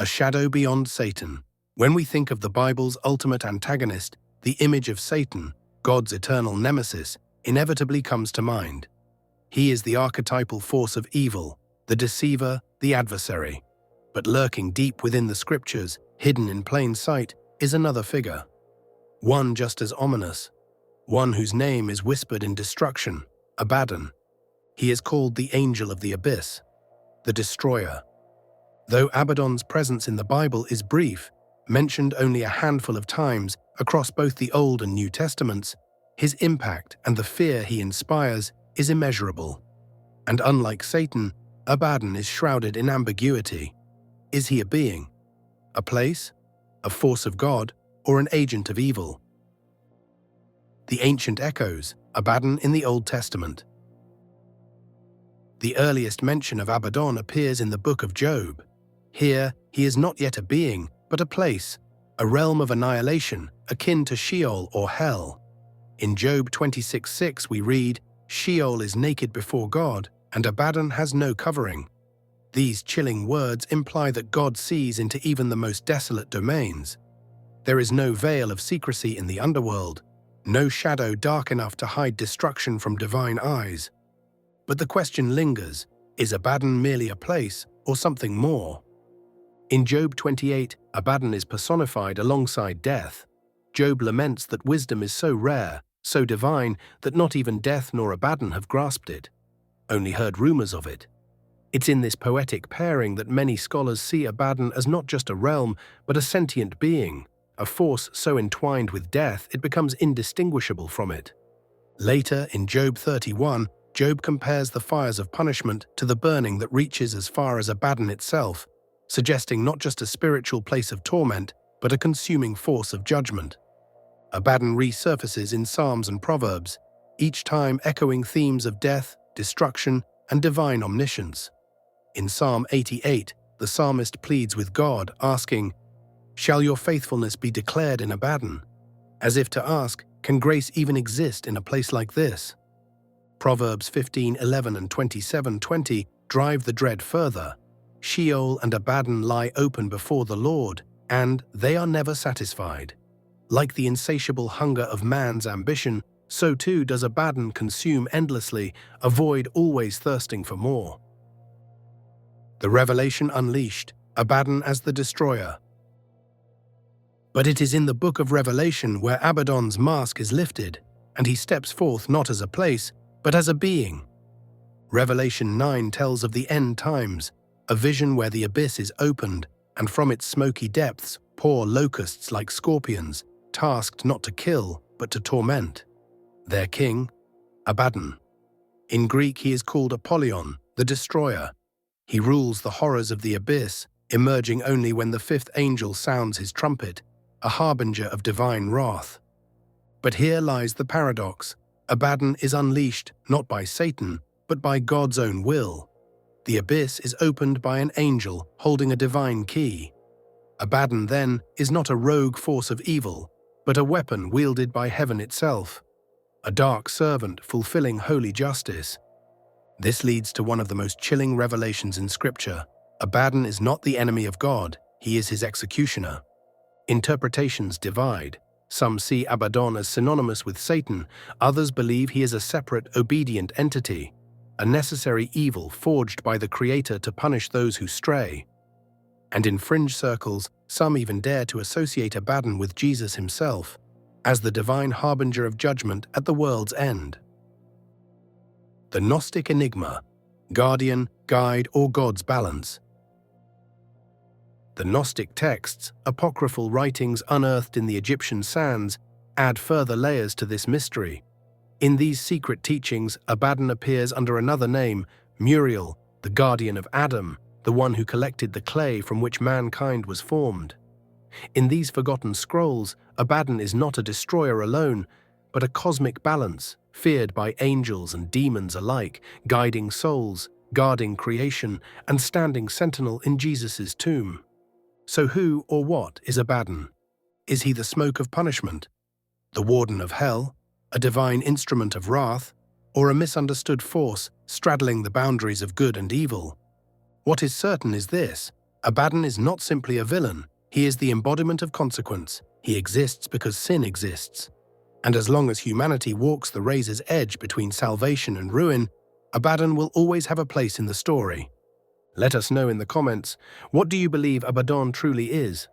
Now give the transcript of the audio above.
a shadow beyond Satan. When we think of the Bible's ultimate antagonist, the image of Satan, God's eternal nemesis, inevitably comes to mind. He is the archetypal force of evil, the deceiver, the adversary. But lurking deep within the scriptures, hidden in plain sight, is another figure. One just as ominous. One whose name is whispered in destruction, Abaddon. He is called the Angel of the Abyss, the Destroyer. Though Abaddon's presence in the Bible is brief, mentioned only a handful of times across both the Old and New Testaments, his impact and the fear he inspires is immeasurable. And unlike Satan, Abaddon is shrouded in ambiguity. Is he a being, a place, a force of God, or an agent of evil? The ancient echoes, Abaddon in the Old Testament. The earliest mention of Abaddon appears in the book of Job. Here, he is not yet a being, but a place, a realm of annihilation, akin to Sheol or Hell. In Job 26:6 we read, "Sheol is naked before God, and Abaddon has no covering." These chilling words imply that God sees into even the most desolate domains. There is no veil of secrecy in the underworld, no shadow dark enough to hide destruction from divine eyes. But the question lingers, is Abaddon merely a place or something more? In Job 28, Abaddon is personified alongside death. Job laments that wisdom is so rare, so divine, that not even death nor Abaddon have grasped it, only heard rumors of it. It's in this poetic pairing that many scholars see Abaddon as not just a realm, but a sentient being, a force so entwined with death it becomes indistinguishable from it. Later, in Job 31, Job compares the fires of punishment to the burning that reaches as far as Abaddon itself, suggesting not just a spiritual place of torment, but a consuming force of judgment. Abaddon resurfaces in Psalms and Proverbs, each time echoing themes of death, destruction, and divine omniscience. In Psalm 88, the psalmist pleads with God, asking, "Shall your faithfulness be declared in Abaddon?" As if to ask, can grace even exist in a place like this? Proverbs 15:11 and 27:20 drive the dread further. Sheol and Abaddon lie open before the Lord, and they are never satisfied. Like the insatiable hunger of man's ambition, so too does Abaddon consume endlessly, a void always thirsting for more. The Revelation Unleashed, Abaddon as the Destroyer. But it is in the book of Revelation where Abaddon's mask is lifted, and he steps forth not as a place, but as a being. Revelation 9 tells of the end times, a vision where the abyss is opened, and from its smoky depths pour locusts like scorpions, tasked not to kill, but to torment. Their king, Abaddon. In Greek he is called Apollyon, the Destroyer. He rules the horrors of the abyss, emerging only when the fifth angel sounds his trumpet, a harbinger of divine wrath. But here lies the paradox. Abaddon is unleashed not by Satan, but by God's own will. The abyss is opened by an angel holding a divine key. Abaddon, then, is not a rogue force of evil, but a weapon wielded by heaven itself, a dark servant fulfilling holy justice. This leads to one of the most chilling revelations in Scripture. Abaddon is not the enemy of God, he is his executioner. Interpretations divide. Some see Abaddon as synonymous with Satan, others believe he is a separate, obedient entity, a necessary evil forged by the Creator to punish those who stray. And in fringe circles, some even dare to associate Abaddon with Jesus himself, as the divine harbinger of judgment at the world's end. The Gnostic Enigma, guardian, guide, or God's balance. The Gnostic texts, apocryphal writings unearthed in the Egyptian sands, add further layers to this mystery. In these secret teachings, Abaddon appears under another name, Muriel, the guardian of Adam, the one who collected the clay from which mankind was formed. In these forgotten scrolls, Abaddon is not a destroyer alone, but a cosmic balance, feared by angels and demons alike, guiding souls, guarding creation, and standing sentinel in Jesus' tomb. So who or what is Abaddon? Is he the smoke of punishment, the warden of hell, a divine instrument of wrath, or a misunderstood force straddling the boundaries of good and evil? What is certain is this: Abaddon is not simply a villain, he is the embodiment of consequence. He exists because sin exists. And as long as humanity walks the razor's edge between salvation and ruin, Abaddon will always have a place in the story. Let us know in the comments, what do you believe Abaddon truly is?